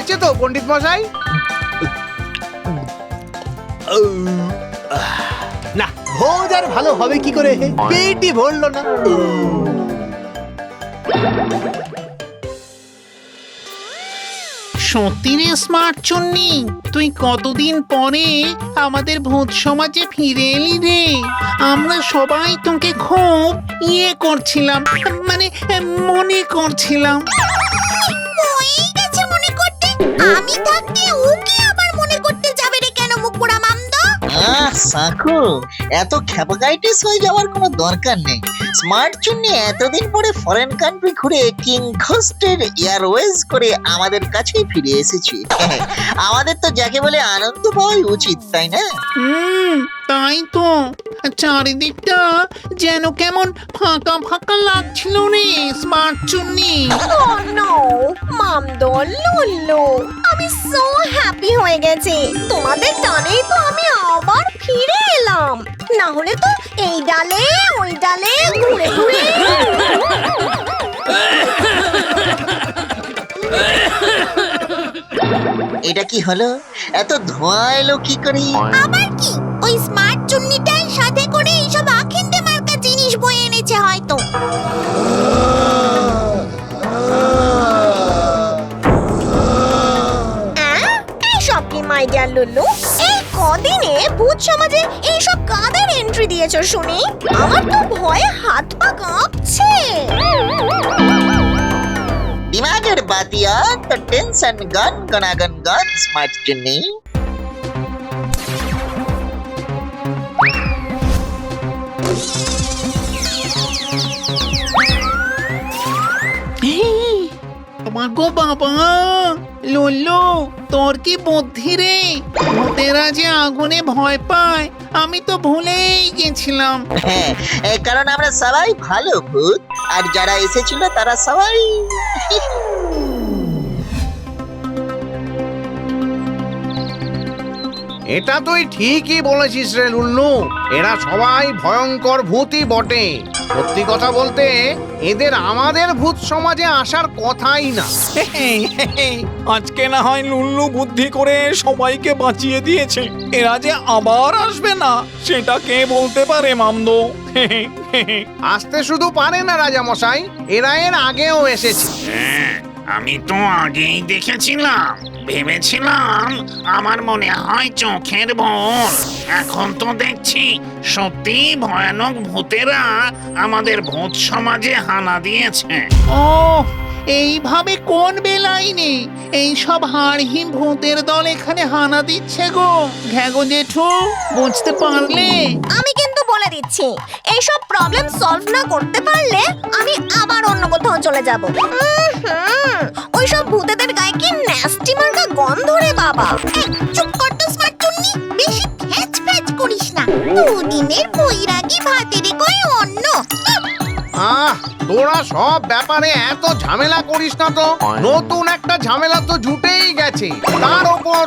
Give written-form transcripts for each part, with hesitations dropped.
হয়েছে তো পণ্ডিত মশাই? না, ভোজ আর ভালো হবে কি করে? পেটই ভরলো না। সত্যি রে স্মার্ট চুন্নি, তুই কতদিন পরে আমাদের ভূত সমাজে ফিরে এলি রে। আমরা সবাই তোকে খুব করছিলাম, মানে মনে করছিলাম। হয়েই গেছে মনে করতে। আমি থাকতে ওকে আবার মনে করতে যাবে রে কেন মুকুড়া মামদো? সাকু, এত খ্যাপাকাইটিস হয়ে যাওয়ার কোনো দরকার নেই। স্মার্ট চুন্নি এতদিন পরে ফরেন কান্ট্রি ঘুরে কিং খোস্টের এয়ারওয়েজ করে আমাদের কাছেই ফিরে এসেছি। আমাদের তো যাকে বলে আনন্দ পাওয়াই উচিত, তাই না? তাই তো। চারিদিকটা যেন কেমন ফাঁকা ফাঁকা লাগছিল রে স্মার্ট চুন্নি। Oh no, মামদো, লুল্লু, আমি সো হ্যাপি হয়ে গেছি। তোমাদের টানেই তো আমি আবার ফিরে এলাম। না হলে তো এই ডালে ওই ডালে ঘুরে ঘুরে। এটা কি হলো? এত ধোঁয়া এলো কি করে? আবার কি ওই স্মার্ট চুন্নিটাই সাথে করে এইসব আখিন্ডে মার্কা জিনিস বয়ে এনেছে হয়তো। এইসব কি মাই ডিয়ার লুল্লু? এই কদিনে ভূত সমাজে এইসব কাদের এন্ট্রি দিয়েছো শুনি? আমার তো ভয়ে হাত পা কাঁপছে। দিমাগের বাতিয়া তো টেনশন গান গনাগন গান স্মার্ট চুন্নি। মাগো বাবা, লুল্লু তোর কি বুদ্ধি রে? ভূতেরা যে আগুনে ভয় পায় আমি তো ভুলেই গেছিলাম। হ্যাঁ, কারণ আমরা সবাই ভালো ভূত, আর যারা এসেছিল তারা সবাই এটা তুই ঠিকই বলেছিস রে লুল্লু, এরা সবাই ভয়ঙ্কর ভূতই বটে। সত্যি কথা বলতে এদের আমাদের ভূত সমাজে আসার কথাই না। আজকে না হয় লুল্লু বুদ্ধি করে সবাইকে বাঁচিয়ে দিয়েছে, এরা যে আবার আসবে না সেটা কে বলতে পারে মামদো? আসতে শুধু পারে না রাজা মশাই, এরা এর আগেও এসেছে। আমি তো আগেই দেখেছিলাম, ভেবেছিলাম আমার মনে হয় চোখের ভুল। এখন তো দেখছি সত্যি ভয়ানক ভূতেরা আমাদের ভূত সমাজে হানা দিয়েছে। ও এইভাবে কোন বেলাইনে এইসব হাড়হিম ভূতের দল এখানে হানা দিচ্ছে গো? ঘ্যাগো জেঠু, বুঝতে পারলে? আমি কিন্তু বলে দিচ্ছি, এইসব প্রবলেম সলভ না করতে পারলে আমি আবার অন্য কোথাও চলে যাব। ওইসব ভূতেদের গায়ে কি ন্যাস্টি মার্কা গন্ধ রে বাবা। এই, চুপ কর তো স্মার্ট চুন্নি, বেশি ফ্যাচ ফ্যাচ করিস না। দুদিনের বৈরাগী ভাতের কই অন্য। তোরা সব ব্যাপারে এত ঝামেলা করিস না তো। নতুন একটা ঝামেলা তো জুটেই গেছে। তার ওপর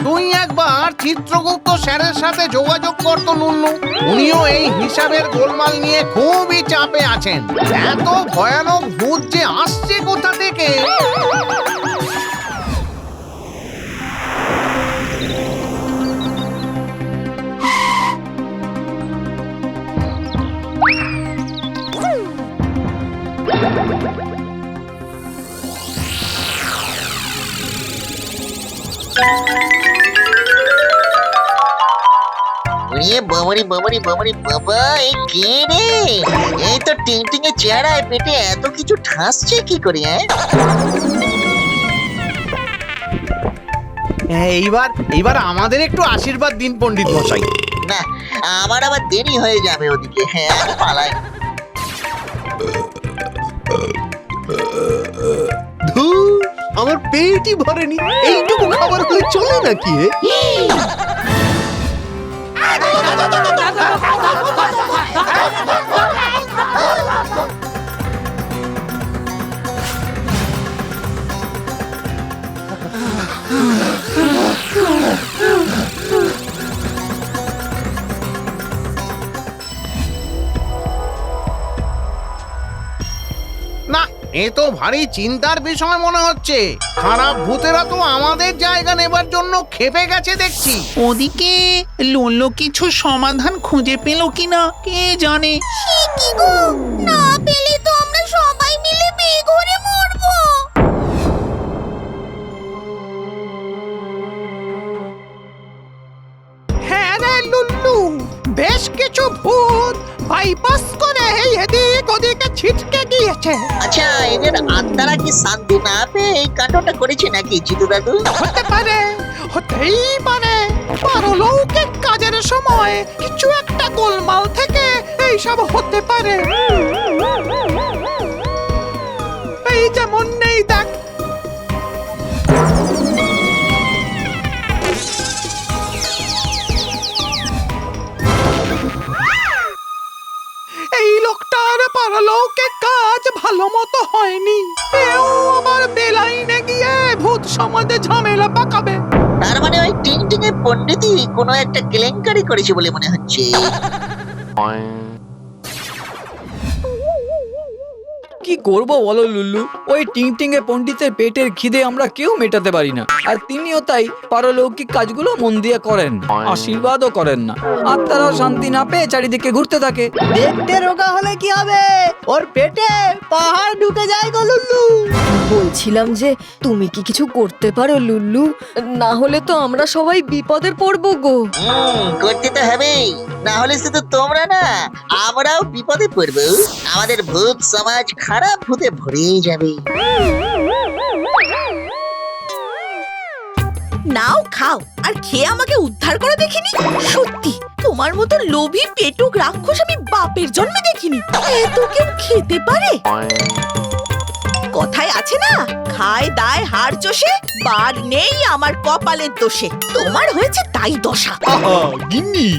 তুই একবার চিত্রগুপ্ত স্যারের সাথে যোগাযোগ করতো লুল্লু। উনিও এই হিসাবের গোলমাল নিয়ে খুবই চাপে আছেন। এত ভয়ানক ভূত যে আসছে কোথা থেকে। বাবারি বাবারি বাবারি বাবা, এই কে রে? এই তো টিং টিং এর চেহারায় পেটে এত কিছু ঠাসছে কি করে? এইবার আমাদের একটু আশীর্বাদ দিন পণ্ডিত মশাই। না, আমার আবার দেরি হয়ে যাবে ওদিকে। হ্যাঁ, আমি পালাই। ধুর, আমার পেটই ভরেনি, এইটুকু খাবার হলে চলে নাকি? না, এ তো ভারী চিন্তার বিষয় মনে হচ্ছে। খারাপ ভূতেরা তো আমাদের জায়গা নেবার জন্য খেপে গেছে দেখছি। ওদিকে লুল্লু কিছু সমাধান খুঁজে পেল কিনা কে জানে। কি গো, না পেলে তো আমরা সবাই মিলে বেঘরে মরবো। হ্যাঁ রে লুল্লু, বেশ কিছু ভূত বাইপাস করে এদিক ওদিকে ছিটকে গিয়েছে। আচ্ছা, এদের আত্মারা কি শান্তি না পেয়ে এই কাণ্ডটা করেছে নাকি জিতু দাদু? হতে পারে, হতেই পারে। পারলৌকিক কাজের সময় কিছু একটা গোলমাল থেকে এইসব হতে পারে। এই যেমন নেই দেখ, এই লোকটার পারলৌকিক কাজ ভালো মতো হয়নি। এও আবার বেলাইনে গিয়ে ভূত সমাজে ঝামেলা পাকাবে। তার মানে ওই টিং টিং এর পণ্ডিতই কোনো একটা কেলেঙ্কারি করেছে বলে মনে হচ্ছে। কি করব বলো লুল্লু, ওই টিং টিং এ পণ্ডিতের পেটের খিদে আমরা কেউ মেটাতে পারি না, আর তিনিও তাই পারলৌকিক কাজগুলো মন দিয়ে করেন, আশীর্বাদও করেন না। আত্মারাও শান্তি না পেয়ে চারিদিকে ঘুরতে থাকে। দেখতে রোগা হলে কি হবে, ওর পেটে পাহাড় ঢুকে যায় গো লুল্লু। বলছিলাম যে তুমি কি কিছু করতে পারো লুল্লু, না হলে তো আমরা সবাই বিপদে পড়বো গো। করতে তো হবেই, না হলে শুধু তোমরা না, আমরাও বিপদে পড়বো। আমাদের ভূত সমাজ খারাপ ভূতে ভরে যাবে। নাও খাও, আর খেয়ে আমাকে উদ্ধার করে দেখিনি। সত্যি তোমার মতো লোভী পেটুক রাক্ষস আমি বাপের জন্মে দেখিনি। এত কেউ খেতে পারে? কথায় আছে না, খায় দায় হাড় চষে, বার নেই আমার কপালের দোষে। তোমার হয়েছে তাই দশা। আহা গিন্নি,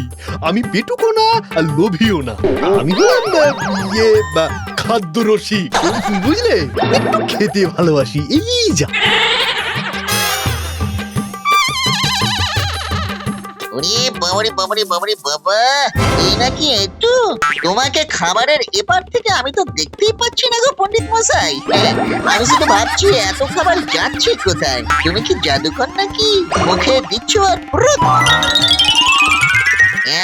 আমি পেটুকো না আর লোভিও না, আমি হলাম খাদ্য রসিক, বুঝলে? একটু খেতে ভালোবাসি, এই যা। ওরে বাবারে বাবারে বাবারে বাবা, এই নাকি একটু? তোমাকে খাবারের এপার থেকে আমি তো দেখতেই পাচ্ছি না গো পণ্ডিত মশাই। আমি শুধু ভাবছি এত খাবার যাচ্ছে কোথায়? তুমি কি জাদুকর নাকি? মুখে দিচ্ছ আর পুরুত।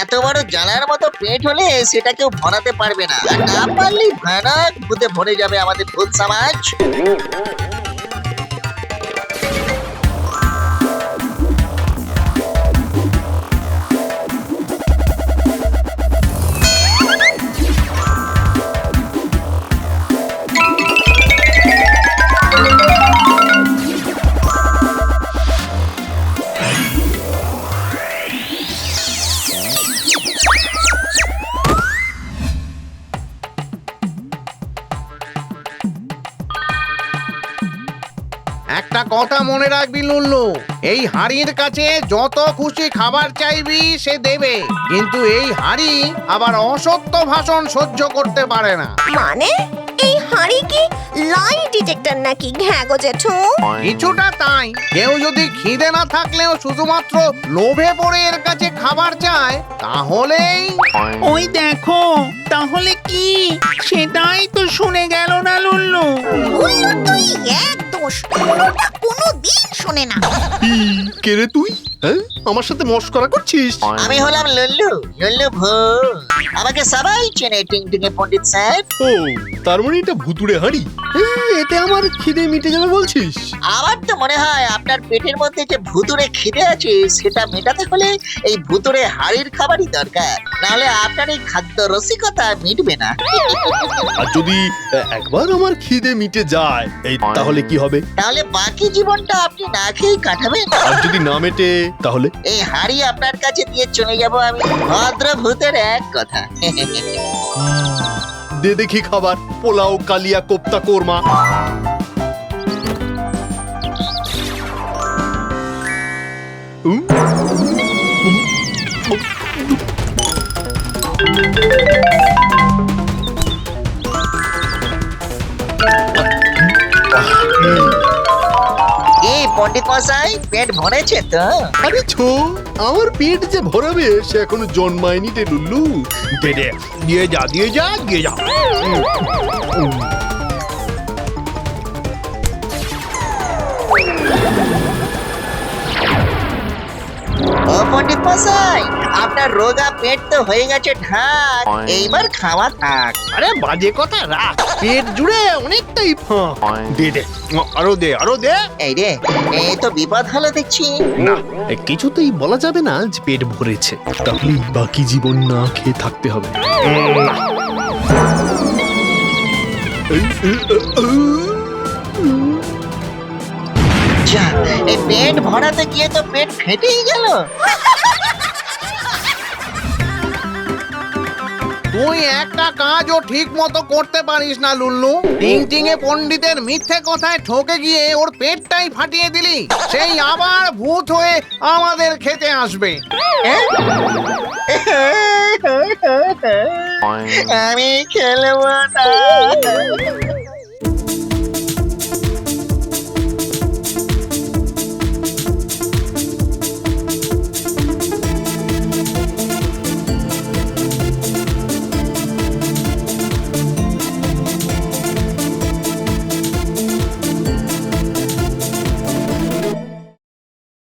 এত বড় জ্বালার মতো পেট হলে সেটা কেউ ভরাতে পারবে না, আর না পারলেই ভয়ানক ভূতে ভরে যাবে আমাদের ভূত সমাজ। একটা কথা মনে রাখবি লুল্লু, এই হাড়ির কাছে যত খুশি খাবার চাইবি সে দেবে, কিন্তু এই হাড়ি আবার অসত্য ভাষণ সহ্য করতে পারে না। মানে এই হাঁড়ি কি লাই ডিটেক্টর নাকি? হ্যাঁ গো জেঠু, কিছুটা তাই। কেউ যদি খিদে না থাকলেও শুধুমাত্র লোভে পড়ে এর কাছে খাবার চায়, তাহলেই ওই দেখো, তাহলে কি? সেটাই তো শুনে গেল না লুল্লু। লুল্লুর তুই এক দোষ, লুল্লুটা কোনোদিন শোনে না। কে রে তুই? হ্যাঁ, আমার সাথে মস্করা করছিস? আমি হলাম লল্লু, লল্লু ভূত। আমাকে সবাই চেনে টিং টিং এ পণ্ডিত স্যার। ও, তার মানে এটা ভুতুড়ে হাঁড়ি। এতে আমার খিদে মিটে যাবে বলছিস? আমার তো মনে হয় আপনার পেটের মধ্যে যে ভুতুড়ে খিদে আছে সেটা মেটাতে হলে এই ভুতুড়ে হাড়ির খাবারই দরকার, নাহলে আপনার এই খাদ্য রসিকতা মিটবে না। আর যদি একবার আমার খিদে মিটে যায়, এই তাহলে কি হবে? তাহলে বাকি জীবনটা আপনি না খেয়েই কাটাবেন। আর যদি না মেটে তাহলে? এই হাড়ি আপনার কাছে দিয়ে চলে যাব আমি। ভদ্র ভূতের এক কথা। দে দেখি খাবার, পোলাও, কালিয়া, কোপ্তা, কোরমা। এই পণ্ডিত মশাই, পেট ভরেছে তো? আরে ছো, আমার পেট যে ভরাবে সে এখনো জন্মায়নি রে লুল্লু। দে দে, দিয়ে যা দিয়ে যা দিয়ে যা। পণ্ডিত মশাই, আপনার রোগা পেট তো হয়ে গেছে ঢাক, এইবার খাওয়া থাক। আরে বাজে কথা রাখ, পেট জুড়ে অনেকটাই ফাঁক। দে দে, আরো দে, আরো দে। এই রে, এই তো বিপদ হলো দেখছি। না, কিছুতেই বলা যাবে না যে পেট ভরেছে, তাহলে বাকি জীবন না খেয়ে থাকতে হবে। যা, এই পেট ভরাতে গিয়ে তো পেট ফেটেই গেল। তুই একটা কাজও ঠিক মতো করতে পারিস না লুল্লু। টিং টিং এ পণ্ডিতের মিথ্যে কথায় ঠকে গিয়ে ওর পেটটাই ফাটিয়ে দিলি। সেই আবার ভূত হয়ে আমাদের খেতে আসবে। আমি খেলবো না।